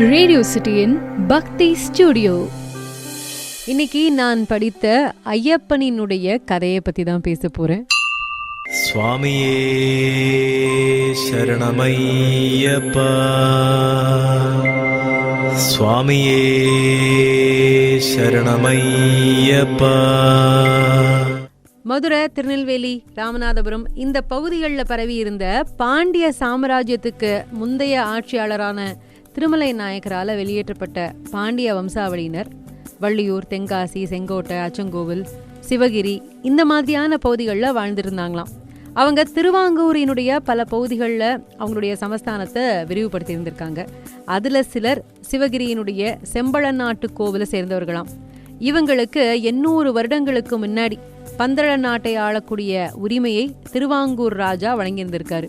Radio சிட்டியின் பக்தி studio. இன்னைக்கு நான் படித்த ஐயப்பனினுடைய கதையை பத்தி தான் பேச போறேன். சுவாமியே சரணமையப்பா, சுவாமியே சரணமையப்பா. மதுரை, திருநெல்வேலி, ராமநாதபுரம் இந்த பகுதிகளில் பரவி இருந்த பாண்டிய சாம்ராஜ்யத்துக்கு முந்தைய ஆட்சியாளரான திருமலை நாயக்கரால் வெளியேற்றப்பட்ட பாண்டிய வம்சாவளியினர் வள்ளியூர், தென்காசி, செங்கோட்டை, அச்சங்கோவில், சிவகிரி இந்த மாதிரியான பகுதிகளில் வாழ்ந்துருந்தாங்களாம். அவங்க திருவாங்கூரினுடைய பல பகுதிகளில் அவங்களுடைய சமஸ்தானத்தை விரிவுபடுத்தி இருந்திருக்காங்க. அதில் சிலர் சிவகிரியினுடைய செம்பழநாட்டு கோவிலை சேர்ந்தவர்களாம். இவங்களுக்கு 800 வருடங்களுக்கு முன்னாடி பந்தள நாட்டை ஆளக்கூடிய உரிமையை திருவாங்கூர் ராஜா வழங்கியிருந்திருக்காரு.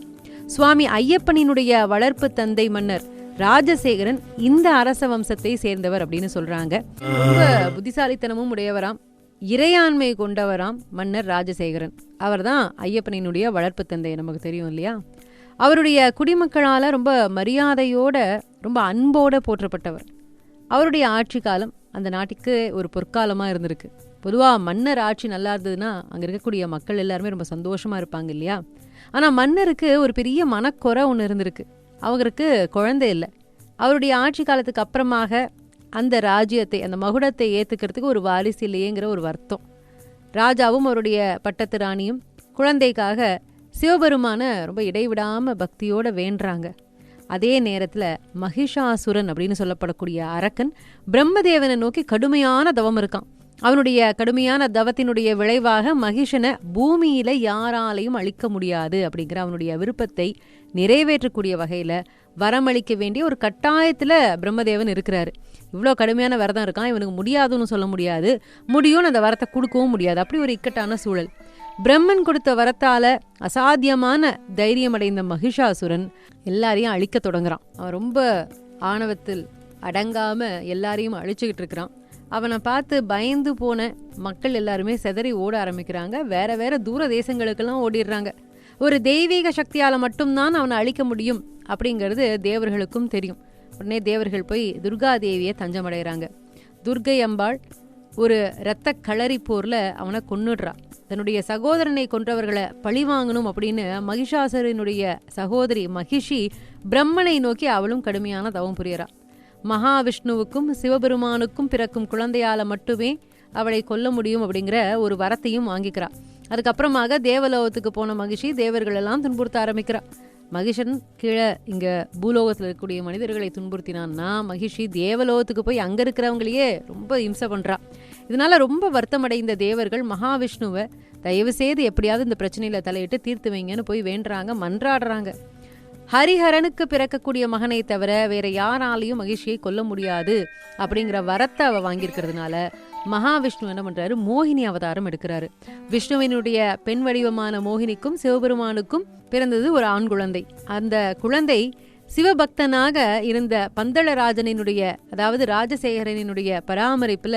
சுவாமி ஐயப்பனினுடைய வளர்ப்பு தந்தை மன்னர் ராஜசேகரன் இந்த அரச வம்சத்தை சேர்ந்தவர் அப்படின்னு சொல்றாங்க. ரொம்ப புத்திசாலித்தனமும் உடையவராம், இறையாண்மை கொண்டவராம் மன்னர் ராஜசேகரன். அவர் தான் ஐயப்பனினுடைய வளர்ப்பு தந்தை, நமக்கு தெரியும் இல்லையா? அவருடைய குடிமக்களால் ரொம்ப மரியாதையோட, ரொம்ப அன்போட போற்றப்பட்டவர். அவருடைய ஆட்சி காலம் அந்த நாட்டுக்கு ஒரு பொற்காலமாக இருந்திருக்கு. பொதுவாக மன்னர் ஆட்சி நல்லா இருந்ததுன்னா அங்கே இருக்கக்கூடிய மக்கள் எல்லாருமே ரொம்ப சந்தோஷமாக இருப்பாங்க இல்லையா? ஆனால் மன்னருக்கு ஒரு பெரிய மனக்குறை ஒன்று இருந்திருக்கு. அவருக்கு குழந்தை இல்லை. அவருடைய ஆட்சி காலத்துக்கு அப்புறமாக அந்த ராஜ்யத்தை, அந்த மகுடத்தை ஏற்றுக்கிறதுக்கு ஒரு வாரிசு இல்லையேங்கிற ஒரு வருத்தம். ராஜாவும் அவருடைய பட்டத்து ராணியும் குழந்தைக்காக சிவபெருமான ரொம்ப இடைவிடாமல் பக்தியோடு வேண்டுறாங்க. அதே நேரத்தில் மகிஷாசுரன் அப்படின்னு சொல்லப்படக்கூடிய அரக்கன் பிரம்மதேவனை நோக்கி கடுமையான தவம் இருக்கான். அவனுடைய கடுமையான தவத்தினுடைய விளைவாக மகிஷனை பூமியில யாராலையும் அழிக்க முடியாது அப்படிங்கிற அவனுடைய விருப்பத்தை நிறைவேற்றக்கூடிய வகையில வரமளிக்க வேண்டிய ஒரு கட்டாயத்துல பிரம்மதேவன் இருக்கிறாரு. இவ்வளோ கடுமையான விரதம் இருக்கான், இவனுக்கு முடியாதுன்னு சொல்ல முடியாது, முடியும்னு அந்த வரத்தை கொடுக்கவும் முடியாது. அப்படி ஒரு இக்கட்டான சூழல். பிரம்மன் கொடுத்த வரத்தால அசாத்தியமான தைரியம் அடைந்த மகிஷாசுரன் எல்லாரையும் அழிக்க தொடங்குறான். அவன் ரொம்ப ஆணவத்தில் அடங்காம எல்லாரையும் அழிச்சுக்கிட்டு இருக்கிறான். அவனை பார்த்து பயந்து போன மக்கள் எல்லாருமே செதறி ஓட ஆரம்பிக்கிறாங்க. வேற வேற தூர தேசங்களுக்கெல்லாம் ஓடிடுறாங்க. ஒரு தெய்வீக சக்தியால் மட்டும்தான் அவனை அழிக்க முடியும் அப்படிங்கிறது தேவர்களுக்கும் தெரியும். உடனே தேவர்கள் போய் துர்கா தேவியை தஞ்சமடைகிறாங்க. துர்கை அம்பாள் ஒரு இரத்த களரி போர்ல அவனை கொன்னுடுறா. தன்னுடைய சகோதரனை கொன்றவர்களை பழி வாங்கணும் அப்படின்னு மகிஷாசுரனுடைய சகோதரி மகிஷி பிரம்மனை நோக்கி அவளும் கடுமையான தவம் புரியறா. மகாவிஷ்ணுவுக்கும் சிவபெருமானுக்கும் பிறக்கும் குழந்தையால மட்டுமே அவளை கொல்ல முடியும் அப்படிங்கிற ஒரு வரத்தையும் வாங்கிக்கிறா. அதுக்கப்புறமாக தேவலோகத்துக்கு போன மகிஷி தேவர்கள் எல்லாம் துன்புறுத்த ஆரம்பிக்கிறா. மகிஷன் கீழே இங்க பூலோகத்தில் இருக்கக்கூடிய மனிதர்களை துன்புறுத்தினான்னா மகிஷி தேவலோகத்துக்கு போய் அங்க இருக்கிறவங்களையே ரொம்ப இம்சை பண்றா. இதனால ரொம்ப வருத்தமடைந்த தேவர்கள் மகாவிஷ்ணுவை தயவு செய்து எப்படியாவது இந்த பிரச்சனையில தலையிட்டு தீர்த்து வைங்கன்னு போய் வேண்டுறாங்க, மன்றாடுறாங்க. ஹரிஹரனுக்கு பிறக்கக்கூடிய மகனை தவிர வேற யாராலையும் மகிழ்ச்சியை கொல்ல முடியாது அப்படிங்கிற வரத்தை அவ வாங்கியிருக்கிறதுனால மகாவிஷ்ணு என்ன பண்றாரு, மோகினி அவதாரம் எடுக்கிறாரு. விஷ்ணுவினுடைய பெண் வடிவமான மோகினிக்கும் சிவபெருமானுக்கும் பிறந்தது ஒரு ஆண் குழந்தை. அந்த குழந்தை சிவபக்தனாக இருந்த பந்தளராஜனினுடைய, அதாவது ராஜசேகரனினுடைய பராமரிப்புல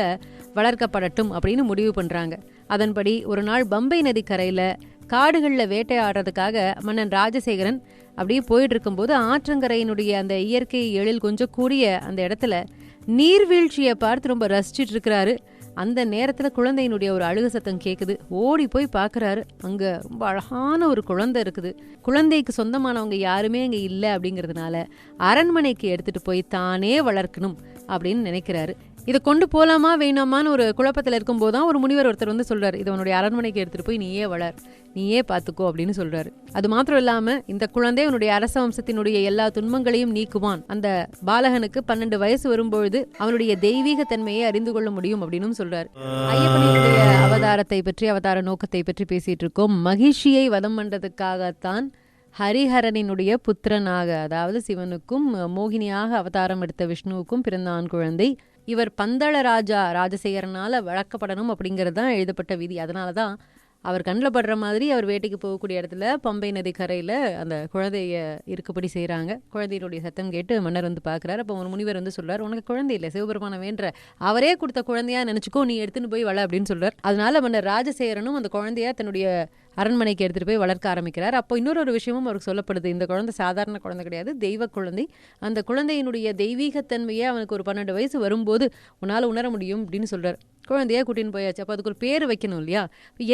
வளர்க்கப்படட்டும் அப்படின்னு முடிவு பண்றாங்க. அதன்படி ஒரு நாள் பம்பை நதி கரையில காடுகளில் வேட்டையாடுறதுக்காக மன்னன் ராஜசேகரன் அப்படியே போயிட்டு இருக்கும்போது ஆற்றங்கரையினுடைய அந்த இயற்கை எழில் கொஞ்சம் கூடிய அந்த இடத்துல நீர்வீழ்ச்சியை பார்த்து ரொம்ப ரசிச்சுட்டு இருக்கிறாரு. அந்த நேரத்தில் குழந்தையினுடைய ஒரு அழுக சத்தம் கேட்குது. ஓடி போய் பார்க்குறாரு. அங்கே ரொம்ப அழகான ஒரு குழந்தை இருக்குது. குழந்தைக்கு சொந்தமானவங்க யாருமே அங்கே இல்லை அப்படிங்கிறதுனால அரண்மனைக்கு எடுத்துகிட்டு போய் தானே வளர்க்கணும் அப்படின்னு நினைக்கிறாரு. இதை கொண்டு போகலாமா வேணாமான்னு ஒரு குழப்பத்தில் இருக்கும்போது தான் ஒரு முனிவர் ஒருத்தர் வந்து சொல்கிறார், இதை உன்னுடைய அரண்மனைக்கு எடுத்துகிட்டு போய் நீயே வளர், நீயே பார்த்துக்கோ அப்படின்னு சொல்கிறாரு. அது மாத்திரம் இல்லாமல் இந்த குழந்தை உன்னுடைய அரச வம்சத்தினுடைய எல்லா துன்பங்களையும் நீக்குவான். அந்த பாலகனுக்கு 12 வயசு வரும்பொழுது அவனுடைய தெய்வீக தன்மையை அறிந்து கொள்ள முடியும் அப்படின்னு சொல்றாரு. ஐயப்பனுடைய அவதாரத்தை பற்றி, அவதார நோக்கத்தை பற்றி பேசிட்டு இருக்கோம். மகிழ்ச்சியை வதம் பண்றதுக்காகத்தான் ஹரிஹரனினுடைய புத்திரனாக, அதாவது சிவனுக்கும் மோகினியாக அவதாரம் எடுத்த விஷ்ணுவுக்கும் பிறந்த ஆண் குழந்தை. இவர் பந்தள ராஜா ராஜசேகரனால வளர்க்கப்படணும் அப்படிங்கிறது தான் எழுதப்பட்ட விதி. அதனால தான் அவர் கண்ணில் படுற மாதிரி அவர் வேட்டைக்கு போகக்கூடிய இடத்துல பம்பை நதி கரையில் அந்த குழந்தைய இருக்குப்படி செய்கிறாங்க. குழந்தையினுடைய சத்தம் கேட்டு மன்னர் வந்து பார்க்குறாரு. அப்போ ஒரு முனிவர் வந்து சொல்கிறார், உனக்கு குழந்தை இல்லை, சிவபெருமான வேண்ட அவரே கொடுத்த குழந்தையா நினச்சிக்கோ, நீ எடுத்துன்னு போய் வள அப்படின்னு சொல்கிறார். அதனால மன்னர் ராஜசேகரனும் அந்த குழந்தைய தன்னுடைய அரண்மனைக்கு எடுத்துகிட்டு போய் வளர்க்க ஆரம்பிக்கிறார். அப்போ இன்னொரு விஷயமும் அவருக்கு சொல்லப்படுது. இந்த குழந்தை சாதாரண குழந்தை கிடையாது, தெய்வ குழந்தை. அந்த குழந்தையினுடைய தெய்வீகத்தன்மையை அவனுக்கு ஒரு 12 வயசு வரும்போது உன்னால் உணர முடியும் அப்படின்னு சொல்கிறார். குழந்தையாக கூட்டின்னு போயாச்சு. அப்போ அதுக்கு ஒரு பேர் வைக்கணும் இல்லையா?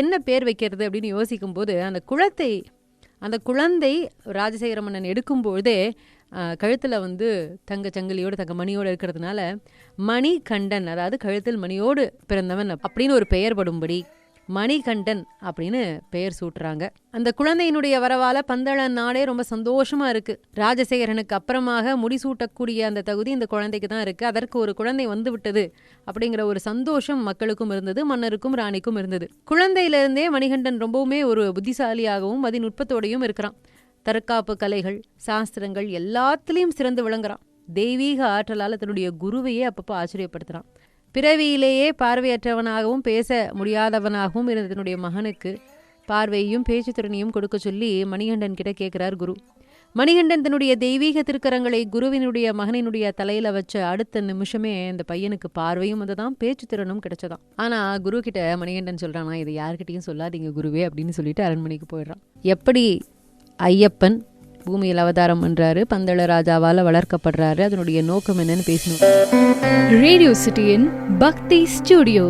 என்ன பேர் வைக்கிறது அப்படின்னு யோசிக்கும்போது அந்த குழந்தை ராஜசேகர மன்னன் எடுக்கும்பொழுதே கழுத்தில் தங்க சங்கிலியோடு தங்க மணியோடு இருக்கிறதுனால மணிகண்டன், அதாவது கழுத்தில் மணியோடு பிறந்தவன் அப்படின்னு ஒரு பெயர் படும்படி மணிகண்டன் அப்படின்னு பெயர் சூட்டுறாங்க. அந்த குழந்தையினுடைய வரவால பந்தள நாடே ரொம்ப சந்தோஷமா இருக்கு. ராஜசேகரனுக்கு அப்புறமாக முடிசூட்டக்கூடிய அந்த தகுதி இந்த குழந்தைக்கு தான் இருக்கு. அதற்கு ஒரு குழந்தை வந்து விட்டது அப்படிங்கிற ஒரு சந்தோஷம் மக்களுக்கும் இருந்தது, மன்னருக்கும் ராணிக்கும் இருந்தது. குழந்தையிலிருந்தே மணிகண்டன் ரொம்பவுமே ஒரு புத்திசாலியாகவும் அதிநுட்பத்தோடையும் இருக்கிறான். தற்காப்பு கலைகள், சாஸ்திரங்கள் எல்லாத்துலேயும் சிறந்து விளங்குறான். தெய்வீக ஆற்றலால் தன்னுடைய குருவையே அப்பப்போ ஆச்சரியப்படுத்துகிறான். பிறவியிலேயே பார்வையற்றவனாகவும் பேச முடியாதவனாகவும் இருந்த தன்னுடைய மகனுக்கு பார்வையையும் பேச்சு திறனையும் கொடுக்க சொல்லி மணிகண்டன் கிட்ட கேட்கிறார் குரு. மணிகண்டன் தன்னுடைய தெய்வீக திருக்கரங்களை குருவினுடைய மகனினுடைய தலையில வச்ச அடுத்த நிமிஷமே இந்த பையனுக்கு பார்வையும் வந்ததான், பேச்சு திறனும் கிடைச்சதான். ஆனா குரு கிட்ட மணிகண்டன் சொல்றானா, இதை யார்கிட்டையும் சொல்லாதீங்க குருவே அப்படின்னு சொல்லிட்டு அரண்மனைக்கு போயிடுறான். எப்படி ஐயப்பன் பூமியில் அவதாரம் பண்றாரு, பந்தள ராஜாவால வளர்க்கப்படுறாரு, அதனுடைய நோக்கம் என்னன்னு பேசணும். ரேடியோ சிட்டியின் பக்தி ஸ்டுடியோ.